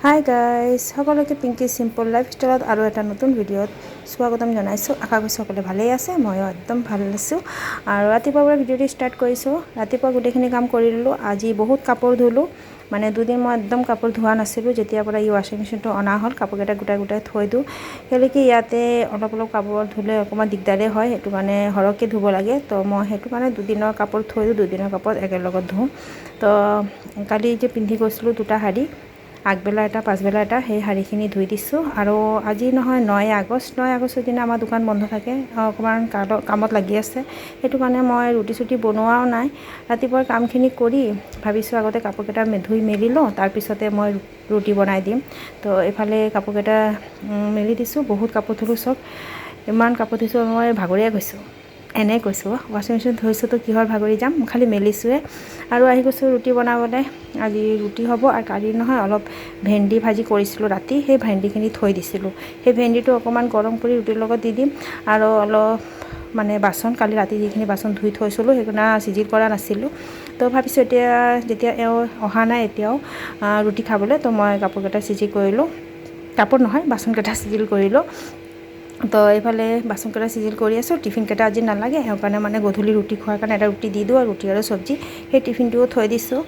Hi guys, সকলোকে Pinky simple লাইফষ্টাইলত আৰু এটা নতুন ভিডিঅ'ত স্বাগতম জনাইছোঁ। আশা কৰিছোঁ সকলোৱে ভালেই আছে, ময়ো একদম ভাল আছোঁ। আৰু ৰাতিপুৱাৰ পৰা ভিডিঅ'টো ষ্টাৰ্ট কৰিছোঁ। ৰাতিপুৱা গোটেইখিনি কাম কৰি দিলোঁ। আজি বহুত কাপোৰ ধুলোঁ, মানে দুদিন মই একদম কাপোৰ ধোৱা নাছিলোঁ। যেতিয়াৰ পৰা এই ৱাশ্বিং মেচিনটো অনা হ'ল, কাপোৰকেইটা গোটাই গোটাই থৈ দিওঁ। সেইলৈকে ইয়াতে অলপ অলপ কাপোৰ ধুলে অকণমান দিগদাৰেই হয়, সেইটো কাৰণে সৰহকৈ ধুব লাগে। তো মই সেইটো কাৰণে দুদিনৰ কাপোৰ থৈ দিওঁ, দুদিনৰ কাপোৰ একেলগত ধুওঁ। তো কালি যে পিন্ধি গৈছিলোঁ দুটা শাৰী, আগবেলা এটা পাছবেলা এটা, সেই শাৰীখিনি ধুই দিছোঁ। আৰু আজি নহয় 9 আগষ্টৰ দিনা আমাৰ দোকান বন্ধ থাকে, অকণমান কামত লাগি আছে। সেইটো কাৰণে মই ৰুটি চুটি বনোৱাও নাই। ৰাতিপুৱাৰ কামখিনি কৰি ভাবিছোঁ আগতে কাপোৰকেইটা ধুই মেলি লওঁ, তাৰপিছতে মই ৰুটি বনাই দিম। তো এইফালে কাপোৰকেইটা মেলি দিছোঁ। বহুত কাপোৰ ধুলোঁ, চব ইমান কাপোৰ ধুইছোঁ, মই ভাগৰিয়ে গৈছোঁ। এনেই কৈছোঁ, ৱাশ্বিং মেচিন ধুইছোঁতো কিহৰ ভাগৰি যাম, খালি মেলিছোঁৱে। আৰু আহি গৈছোঁ ৰুটি বনাবলৈ। আজি ৰুটি হ'ব। আৰু কালি নহয় অলপ ভেন্দি ভাজি কৰিছিলোঁ ৰাতি, সেই ভেন্দিখিনি থৈ দিছিলোঁ। সেই ভেন্দিটো অকণমান গৰম কৰি ৰুটিৰ লগত দি দিম। আৰু অলপ মানে বাচন, কালি ৰাতি যিখিনি বাচন ধুই থৈছিলোঁ সেইখিনি চিজিল কৰা নাছিলোঁ। তো ভাবিছোঁ এতিয়া যেতিয়া এওঁ অহা নাই এতিয়াও ৰুটি খাবলৈ, তো মই কাপোৰকেইটা চিজিল কৰিলোঁ, কাপোৰ নহয় বাচনকেইটা চিজিল কৰিলোঁ। তো এইফালে বাচনকেইটা চিজিল কৰি আছোঁ। টিফিনকেইটা আজি নালাগে, সেইকাৰণে মানে গধূলি ৰুটি খোৱাৰ কাৰণে এটা ৰুটি দি দিওঁ, আৰু ৰুটি আৰু চব্জি সেই টিফিনটোও থৈ দিছোঁ।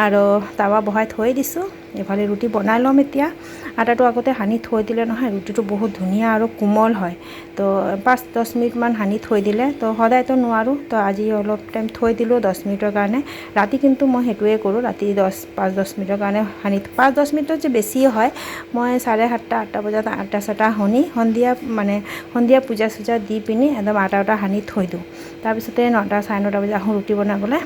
আৰু তাৱা বহাই থৈ দিছোঁ। এইফালে ৰুটি বনাই ল'ম এতিয়া। আটাটো আগতে সানি থৈ দিলে নহয় ৰুটিটো বহুত ধুনীয়া আৰু কোমল হয়। তো 5-10 মিনিটমান সানি থৈ দিলে, তো সদায়তো নোৱাৰোঁ, তো আজি অলপ টাইম থৈ দিলোঁ 10 মিনিটৰ কাৰণে। ৰাতি কিন্তু মই সেইটোৱে কৰোঁ, ৰাতি 5-10 মিনিটৰ কাৰণে সানি, 5-10 মিনিটত যে বেছিয়ে হয়। মই 7:30-8টা বজাত আটা-চাটা সন্ধিয়া পূজা চূজা দি পিনি একদম আটা সানি থৈ দিওঁ। তাৰপিছতে 9টা-9:30 বজাত আহোঁ ৰুটি বনাবলৈ।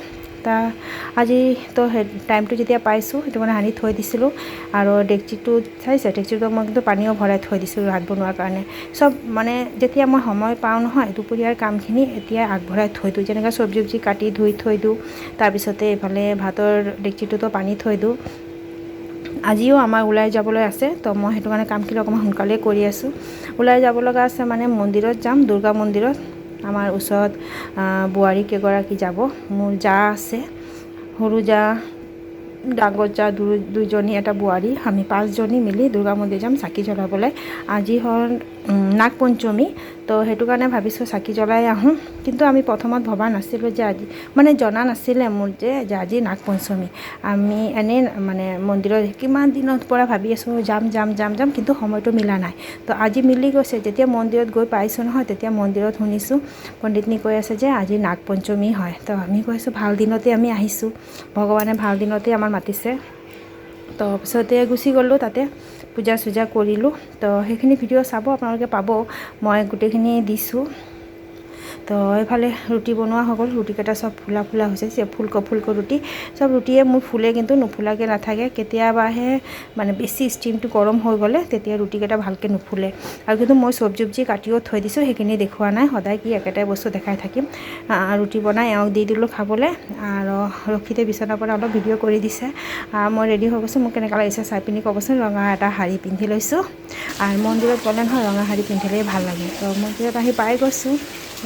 আজি তো সেই টাইমটো যেতিয়া পাইছোঁ সেইটো মানে সানি থৈ দিছিলোঁ। আৰু ডেকচিটো চাইছে, ডেকচিটো মই কিন্তু পানীও ভৰাই থৈ দিছিলোঁ ভাত বনোৱাৰ কাৰণে। চব মানে যেতিয়া মই সময় পাওঁ নহয়, দুপৰীয়াৰ কামখিনি এতিয়া আগবঢ়াই থৈ দিওঁ। যেনেকৈ চব্জি কাটি ধুই থৈ দিওঁ, তাৰপিছতে এইফালে ভাতৰ ডেকচিটোতো পানী থৈ দিওঁ। আজিও আমাৰ ওলাই যাবলৈ আছে, তো মই সেইটো কাৰণে কামখিনি অকণমান সোনকালেই কৰি আছোঁ। ওলাই যাব লগা আছে মানে মন্দিৰত যাম, দুৰ্গা মন্দিৰত। আমাৰ ওচৰত বোৱাৰী কেইগৰাকী যাব, মোৰ জা আছে, সৰু জা, ডাঙৰ জা, দুইজনী, এটা বোৱাৰী, আমি 5জনী মিলি দুৰ্গা মন্দিৰ যাম চাকি জ্বলাবলৈ। আজি হ'ল নাগপঞ্চমী, তো সেইটো কাৰণে ভাবিছোঁ চাকি জ্বলাই আহোঁ। কিন্তু আমি প্ৰথমত ভবা নাছিলোঁ যে আজি, মানে জনা নাছিলে মোৰ যে আজি নাগপঞ্চমী। আমি এনেই মানে মন্দিৰত কিমান দিনৰ পৰা ভাবি আছোঁ যাম, কিন্তু সময়টো মিলা নাই। তো আজি মিলি গৈছে। যেতিয়া মন্দিৰত গৈ পাইছোঁ নহয়, তেতিয়া মন্দিৰত শুনিছোঁ পণ্ডিতনী কৈ আছে যে আজি নাগপঞ্চমী হয়। তো আমি কৈছোঁ ভাল দিনতে আমি আহিছোঁ, ভগৱানে ভাল দিনতে আমাৰ মাতিছে। তো পিছতে গুচি গ'লোঁ, তাতে পূজা চূজা কৰিলোঁ। তো সেইখিনি ভিডিঅ' চাব, আপোনালোকে পাব, মই গোটেইখিনি দিছোঁ। তো এইফালে ৰুটি বনোৱা হৈ গ'ল। ৰুটিকেইটা চব ফুলা হৈছে, ফুলকৈ ৰুটি, চব ৰুটিয়ে মোৰ ফুলে, কিন্তু নুফুলাকৈ নাথাকে। কেতিয়াবাহে মানে বেছি ষ্টিমটো গৰম হৈ গ'লে তেতিয়া ৰুটিকেইটা ভালকৈ নুফুলে। আৰু কিন্তু মই চব্জি কাটিও থৈ দিছোঁ, সেইখিনি দেখুওৱা নাই, সদায় কি একেটাই বস্তু দেখাই থাকিম। ৰুটি বনাই এওঁক দি দিলোঁ খাবলৈ। আৰু ৰখিতে বিচনাৰ পৰা অলপ ভিডিঅ' কৰি দিছে। মই ৰেডি হৈ গৈছোঁ, মোক কেনেকুৱা লাগিছে চাই পিনি ক'বচোন। ৰঙা এটা শাৰী পিন্ধি লৈছোঁ, আৰু মন্দিৰত গ'লে নহয় ৰঙা শাৰী পিন্ধিলেই ভাল লাগে। তো মন্দিৰত আহি পাই গৈছোঁ।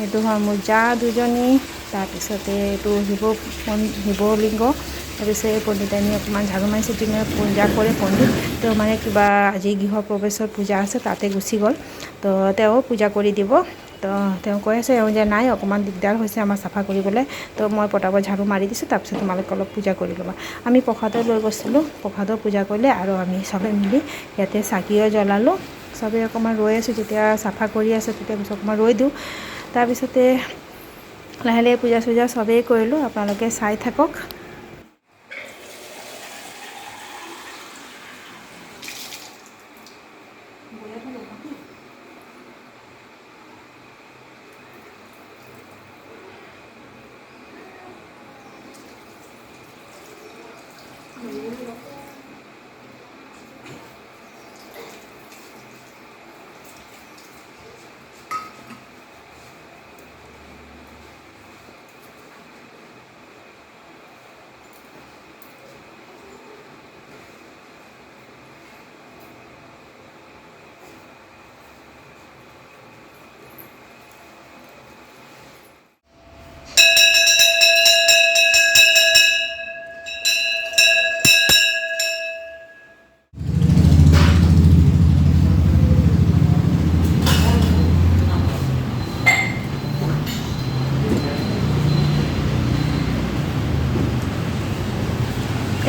এইটো হয় মোৰ জা দুজনী, তাৰপিছতে এইটো শিৱলিংগ, তাৰপিছত এই পণ্ডিতানী অকণমান ঝাৰু মাৰিছে, পূজা কৰে পণ্ডিত। তেওঁ মানে কিবা আজি গৃহ প্ৰৱেশৰ পূজা আছে, তাতে গুচি গ'ল। তো তেওঁ পূজা কৰি দিব। তো তেওঁ কৈ আছে এওঁ যে নাই, অকণমান দিগদাৰ হৈছে আমাৰ চাফা কৰিবলৈ। তো মই পটাপট ঝাৰু মাৰি দিছোঁ, তাৰপিছত তোমালোকে অলপ পূজা কৰি ল'বা। আমি প্ৰসাদত লৈ গৈছিলোঁ, প্ৰসাদৰ পূজা কৰিলে, আৰু আমি চবে মিলি ইয়াতে চাকিও জ্বলালোঁ। চবেই অকণমান ৰৈ আছোঁ, যেতিয়া চাফা কৰি আছে তেতিয়া পিছত অকণমান ৰৈ দিওঁ। তাৰপিছতে লাহে লাহে পূজা চূজা চবেই কৰিলোঁ, আপোনালোকে চাই থাকক।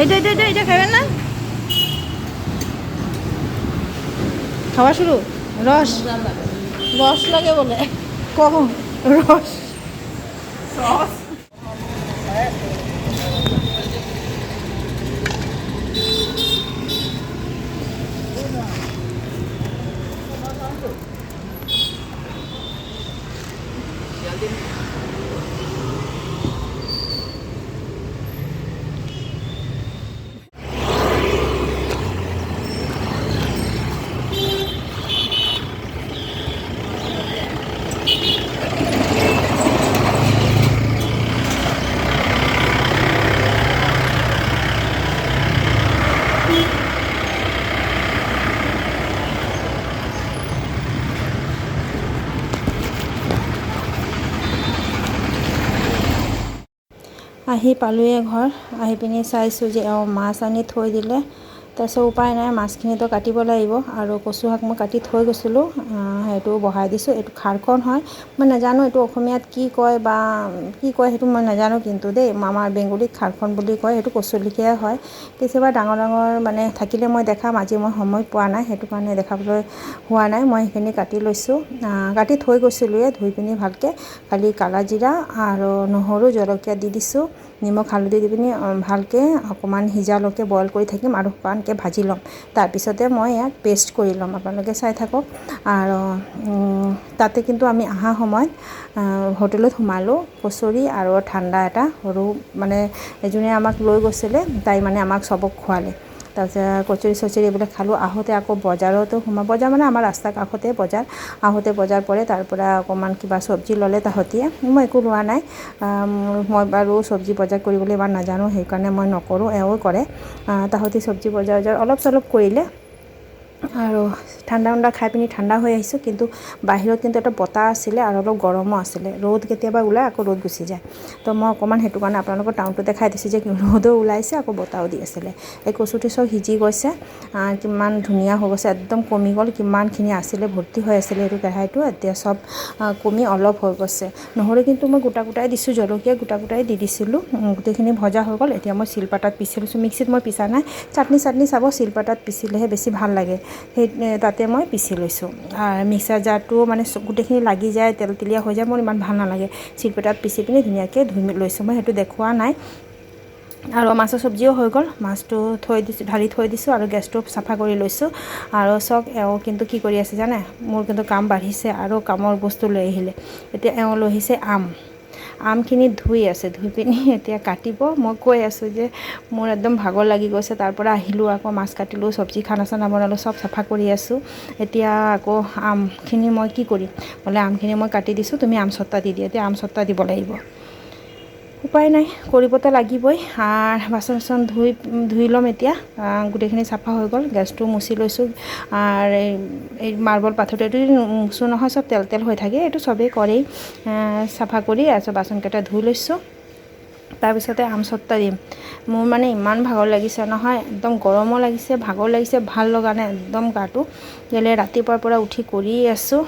এটা খাবেন না? খাওয়া শুৰু? ৰস ৰস লাগে বলে কখন ৰস আহি পালোঁৱে ঘৰ। আহি পিনি চাইছোঁ যে মাছ আনি থৈ দিলে। তাৰপিছত উপায় নাই, মাছখিনিতো কাটিব লাগিব। আৰু কচু শাক মই কাটি থৈ গৈছিলোঁ, সেইটো বহাই দিছোঁ। এইটো খাৰখন হয়, মই নাজানো এইটো অসমীয়াত কি কয় বা কি কয় সেইটো মই নাজানো, কিন্তু দেই আমাৰ বেংগলীত খাৰখন বুলি কয়। সেইটো কচুলিখিয়াই হয়। কেতিয়াবা ডাঙৰ ডাঙৰ মানে থাকিলে মই দেখাম, আজি মই সময় পোৱা নাই, সেইটো কাৰণে দেখাবলৈ হোৱা নাই। মই সেইখিনি কাটি লৈছোঁ, কাটি থৈ গৈছিলোঁৱে, ধুই পিনি ভালকৈ। খালি কালা জিৰা আৰু নহৰু জলকীয়া দি দিছোঁ, নিমখ হালধি দি পিনি ভালকৈ অকণমান সিজালৈকে বইল কৰি থাকিম আৰু শুকানকৈ ভাজি ল'ম। তাৰপিছতে মই ইয়াক পেষ্ট কৰি ল'ম, আপোনালোকে চাই থাকক। আৰু তাতে কিন্তু আমি অহা সময়ত হোটেলত সোমালোঁ, কচুৰি আৰু ঠাণ্ডা এটা সৰু মানে এজনীয়ে আমাক লৈ গৈছিলে, তাই মানে আমাক চবক খোৱালে। তাৰপিছত কচুৰি চচুৰি এইবিলাক খালোঁ। আহোঁতে আকৌ বজাৰতো বজাৰ মানে আমাৰ ৰাস্তাৰ কাষতে বজাৰ, আহোঁতে বজাৰ পৰে, তাৰ পৰা অকণমান কিবা চব্জি ল'লে তাহতিয়ে, মই একো লোৱা নাই। মই বাৰু চব্জি বজাৰ কৰিবলৈ ইমান নাজানো, সেইকাৰণে মই নকৰোঁ, এওঁ কৰে। তাহতি চব্জি বজাৰ অলপ চলপ কৰিলে। আৰু ঠাণ্ডা খাই পিনি ঠাণ্ডা হৈ আহিছোঁ, কিন্তু বাহিৰত কিন্তু এটা বতাহ আছিলে আৰু অলপ গৰমো আছিলে। ৰ'দ কেতিয়াবা ওলায়, আকৌ ৰ'দ গুচি যায়। তো মই অকণমান সেইটো কাৰণে আপোনালোকৰ টাউনটো দেখাই দিছোঁ যে ৰ'দো ওলাইছে, আকৌ বতাহও দি আছিলে। এই কচুটো চব সিজি গৈছে, কিমান ধুনীয়া হৈ গৈছে, একদম কমি গ'ল। কিমানখিনি আছিলে, ভৰ্তি হৈ আছিলে এইটো কেৰাহীটো, এতিয়া চব কমি অলপ হৈ গৈছে। নহৰু কিন্তু মই গোটা গোটাই দিছোঁ, জলকীয়া গোটা গোটাই দি দিছিলোঁ। গোটেইখিনি ভজা হৈ গ'ল। এতিয়া মই শিলপাতাত পিচি লৈছোঁ, মিক্সিত মই পিছা নাই। চাটনি চাব, শিলপাতাত পিচিলেহে বেছি ভাল লাগে, সেই তাতে মই পিচি লৈছোঁ। মিক্সাৰ জাৰটো মানে গোটেইখিনি লাগি যায়, তেলতেলীয়া হৈ যায়, মোৰ ইমান ভাল নালাগে। শিলপাতাত পিচি পিনি ধুনীয়াকৈ ধুই লৈছোঁ, মই সেইটো দেখুওৱা নাই। আৰু মাছৰ চব্জিও হৈ গ'ল, মাছটো ঢালি থৈ দিছোঁ আৰু গেছটো চাফা কৰি লৈছোঁ। আৰু চাওক, এওঁ কিন্তু কি কৰি আছে জানে, মোৰ কিন্তু কাম বাঢ়িছে আৰু কামৰ বস্তু লৈ আহিলে। এতিয়া এওঁ লৈ আহিছে আমখিনি ধুই আছে, ধুই পিনি এতিয়া কাটিব। মই কৈ আছোঁ যে মোৰ একদম ভাগৰ লাগি গৈছে, তাৰ পৰা আহিলোঁ, আকৌ মাছ কাটিলোঁ, চব্জি খানা চানা বনালোঁ, চব চাফা কৰি আছোঁ। এতিয়া আকৌ আমখিনি মই কি কৰিম, বোলে আমখিনি মই কাটি দিছোঁ, তুমি আম চট্টা দি দিয়া। এতিয়া আম চট্টা দিব লাগিব, উপায় নাই, কৰিবতো লাগিবই। বাচন চাচন ধুই ল'ম এতিয়া। গোটেইখিনি চাফা হৈ গ'ল, গেছটো মুচি লৈছোঁ। আৰু এই মাৰ্বল পাথৰটো মুচোঁ নহয়, চব তেল হৈ থাকে, এইটো চবেই কৰেই। চাফা কৰি বাচনকেইটা ধুই লৈছোঁ। তাৰপিছতে আম চট্টা দিম। মোৰ মানে ইমান ভাগৰ লাগিছে নহয়, একদম গৰমো লাগিছে, ভাগৰ লাগিছে, ভাল লগা নাই একদম গাটো। কেলৈ ৰাতিপুৱাৰ পৰা উঠি কৰি আছোঁ।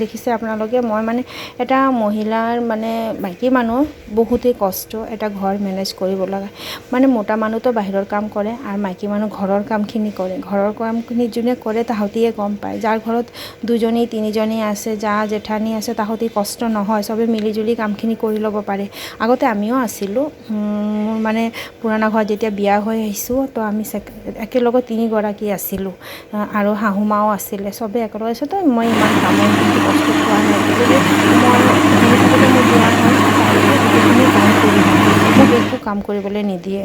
দেখিছে আপোনালোকে, মই মানে এটা মহিলাৰ মানে মাইকী মানুহ বহুতেই কষ্ট, এটা ঘৰ মেনেজ কৰিব লগা। মানে মতা মানুহতো বাহিৰৰ কাম কৰে আৰু মাইকী মানুহ ঘৰৰ কামখিনি কৰে। ঘৰৰ কামখিনি যোনে কৰে তাহতিয়ে গম পায়। যাৰ ঘৰত দুজনী তিনিজনী আছে, জা জেঠানী আছে, তাহতি কষ্ট নহয়, চবে মিলিজুলি কামখিনি কৰি ল'ব পাৰে। আগতে আমিও আছিলোঁ, মোৰ মানে পুৰণা ঘৰত যেতিয়া বিয়া হৈ আহিছোঁ, তো আমি একেলগত 3গৰাকী আছিলোঁ আৰু শাহুমাও আছিলে, চবেই একেলগে আছোঁ। তো মই ইমান কামৰ কষ্ট পোৱা নাই, মোক একো কাম কৰিবলৈ নিদিয়ে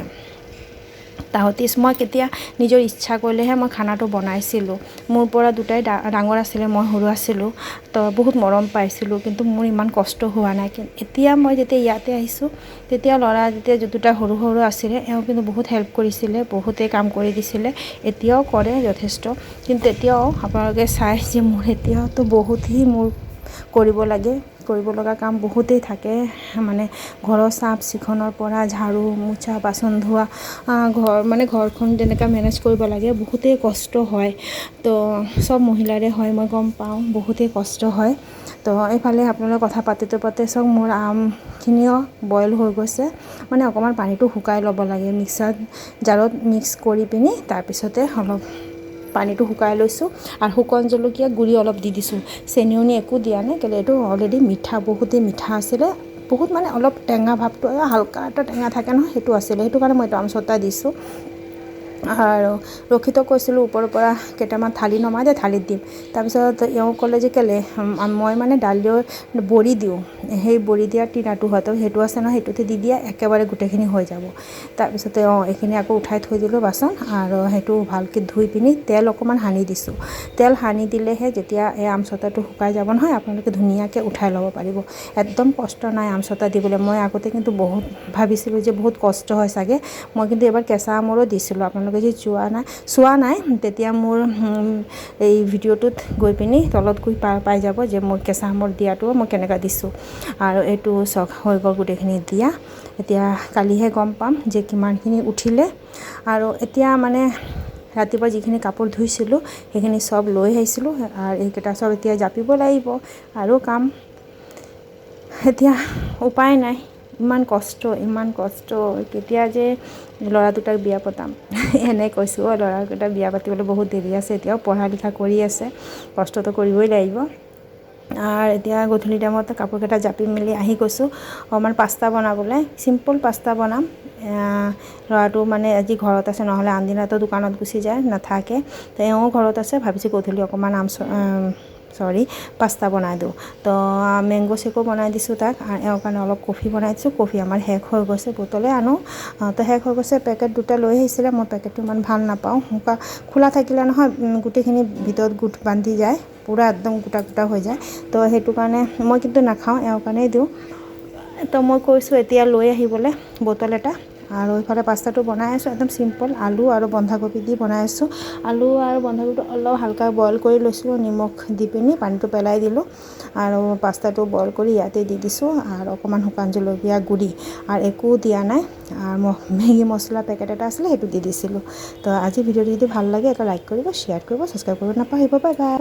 তাহতি। মই কেতিয়া নিজৰ ইচ্ছা কৰিলেহে মই খানাটো বনাইছিলোঁ। মোৰ পৰা দুটাই ডাঙৰ আছিলে, মই সৰু আছিলোঁ, তো বহুত মৰম পাইছিলোঁ, কিন্তু মোৰ ইমান কষ্ট হোৱা নাই। এতিয়া মই যেতিয়া ইয়াতে আহিছোঁ, তেতিয়া ল'ৰা যেতিয়া দুটা সৰু সৰু আছিলে, এওঁ কিন্তু বহুত হেল্প কৰিছিলে, বহুতেই কাম কৰি দিছিলে, এতিয়াও কৰে যথেষ্ট। কিন্তু এতিয়াও আপোনালোকে চাই যে মোৰ এতিয়াওতো বহুতেই মোৰ কৰিব লগা কাম বহুতেই থাকে। মানে ঘৰৰ চাফ চিকুণৰ পৰা ঝাৰু মোচা, বাচন ধোৱা, ঘৰখন যেনেকৈ মেনেজ কৰিব লাগে, বহুতেই কষ্ট হয়। তো চব মহিলাৰে হয়, মই গম পাওঁ, বহুতেই কষ্ট হয়। তো এইফালে আপোনালোকে কথা পাতিতে চাওক মোৰ আমখিনিও বইল হৈ গৈছে, মানে অকণমান পানীটো শুকাই ল'ব লাগে, মিক্সাৰ জাৰত মিক্স কৰি পিনি তাৰপিছতে অলপ পানীটো শুকাই লৈছোঁ আৰু শুকান জলকীয়া গুড়ি অলপ দি দিছোঁ, চেনি একো দিয়া নাই, কেলৈ এইটো অলৰেডি মিঠা, বহুতেই মিঠা আছিলে, বহুত মানে অলপ টেঙা ভাৱটো হালকা এটা টেঙা থাকে নহয়, সেইটো আছিলে, সেইটো কাৰণে মই এইটো আমচটা দিছোঁ। আৰু ৰখিতক কৈছিলোঁ ওপৰৰ পৰা কেইটামান থালি নমাই দে, থালিত দিম। তাৰপিছত এওঁ ক'লে যে কেলৈ, মই মানে দালিৰ বড়ি দিওঁ, সেই বড়ি দিয়াৰ টিনাটো হয়, তো সেইটো আছে নহয়, সেইটোতে দি দিয়া একেবাৰে গোটেইখিনি হৈ যাব। তাৰপিছতে এইখিনি আকৌ উঠাই থৈ দিলোঁ বাচন, আৰু সেইটো ভালকৈ ধুই পিনি তেল অকণমান সানি দিছোঁ। তেল সানি দিলেহে যেতিয়া এই আমচটাটো শুকাই যাব নহয়, আপোনালোকে ধুনীয়াকৈ উঠাই ল'ব পাৰিব। একদম কষ্ট নাই আমচটা দিবলৈ। মই আগতে কিন্তু বহুত ভাবিছিলোঁ যে বহুত কষ্ট হয় চাগে, মই কিন্তু এবাৰ কেঁচা আমৰো দিছিলোঁ। আপোনালোকে যদি চোৱা নাই তেতিয়া মোৰ এই ভিডিঅ'টোত গৈ পিনি তলত গৈ পাই যাব যে মোৰ কেঁচা আমৰ দিয়াটো মই কেনেকৈ দিছোঁ। আৰু এইটো চক হৈ গ'ল গোটেইখিনি দিয়া, এতিয়া কালিহে গম পাম যে কিমানখিনি উঠিলে। আৰু এতিয়া মানে ৰাতিপুৱা যিখিনি কাপোৰ ধুইছিলোঁ সেইখিনি চব লৈ আহিছিলোঁ, আৰু এইকেইটা চব এতিয়া জাপিব লাগিব আৰু কাম। এতিয়া উপায় নাই, ইমান কষ্ট, কেতিয়া যে ল'ৰা দুটাক বিয়া পতাম এনে কৈছোঁ। ল'ৰাকেইটা বিয়া পাতিবলৈ বহুত দেৰি আছে, এতিয়াও পঢ়া লিখা কৰি আছে, কষ্টটো কৰিবই লাগিব। আৰু এতিয়া গধূলি টাইমত কাপোৰকেইটা জাপি মেলি আহি গৈছোঁ অকণমান পাস্তা বনাবলৈ, চিম্পুল পাস্তা বনাম। ল'ৰাটো মানে আজি ঘৰত আছে, নহ'লে আনদিনাতো দোকানত গুচি যায়, নাথাকে, তো এওঁ ঘৰত আছে, ভাবিছোঁ গধূলি অকণমান পাস্তা বনাই দিওঁ। তো মেংগ' শ্বেকো বনাই দিছোঁ তাক, আৰু এওঁৰ কাৰণে অলপ কফি বনাই দিছোঁ। কফি আমাৰ শেষ হৈ গৈছে, বটলে আনো, তো শেষ হৈ গৈছে। পেকেট দুটা লৈ আহিছিলে, মই পেকেটটো ইমান ভাল নাপাওঁ, খোলা থাকিলে নহয় গোটেইখিনি ভিতৰত গোট বান্ধি যায়, পূৰা একদম গোটা হৈ যায়, তো সেইটো কাৰণে মই কিন্তু নাখাওঁ, এওঁৰ কাৰণেই দিওঁ। তো মই কৈছোঁ এতিয়া লৈ আহিবলৈ বটল এটা। আৰু এইফালে পাস্তাটো বনাই আছোঁ, একদম চিম্পল, আলু আৰু বন্ধাকবি দি বনাই আছোঁ। আলু আৰু বন্ধাকবিটো অলপ হালকা বইল কৰি লৈছিলোঁ, নিমখ দি পিনি পানীটো পেলাই দিলোঁ, আৰু পাস্তাটো বইল কৰি ইয়াতে দি দিছোঁ, আৰু অকণমান শুকান জলকীয়া গুড়ি আৰু একো দিয়া নাই, আৰু মেগী মছলা পেকেট এটা আছিলে সেইটো দি দিছিলোঁ। তো আজি ভিডিঅ'টো যদি ভাল লাগে এটা লাইক কৰিব, শ্বেয়াৰ কৰিব, ছাবস্ক্ৰাইব কৰিব নাপাহৰিব। Bye bye.